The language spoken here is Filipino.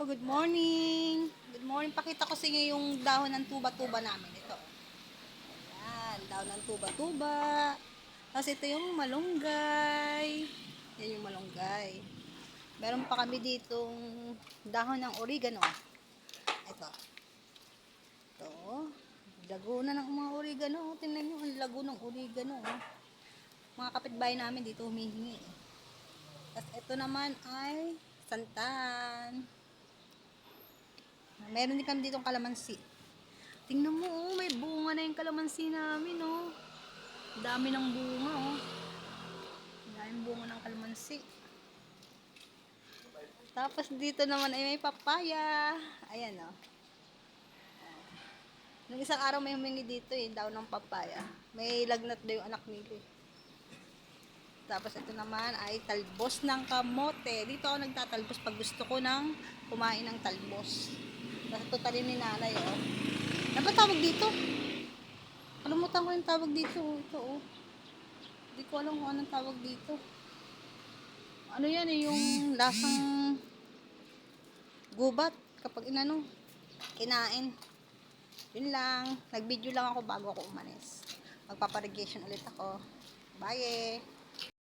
Good morning. Good morning. Pakita ko sa inyo yung dahon ng tuba-tuba namin. Ito. Ayan, dahon ng tuba-tuba. Tapos ito yung malunggay. Yan yung malunggay. Meron pa kami ditong dahon ng oregano. Ito. Ito. Lago na ng mga oregano. Tingnan nyo, ang lago ng oregano. Mga kapitbahay namin dito humihingi. Tapos ito naman ay santan. Meron din kami ditong kalamansi. Tingnan mo, oh, may bunga na yung kalamansi namin, oh. Dami ng bunga, oh. Daming bunga ng kalamansi. Tapos dito naman ay may papaya. Ayan, oh. Nung isang araw may humingi dito, eh, daw ng papaya. May lagnat daw yung anak nila, eh. Tapos ito naman ay talbos ng kamote. Dito ako nagtatalbos pag gusto ko ng kumain ng talbos. Tapos ito talin ni nanay, oh. Ano ba tawag dito? Kalimutan ko yung tawag dito, oh. Ito, oh. Hindi ko alam kung anong tawag dito. Ano yan, eh, yung lasang gubat kapag inano, kinain. Yun lang. Nag-video lang ako bago ako umalis. Magpaparigation ulit ako. Bye!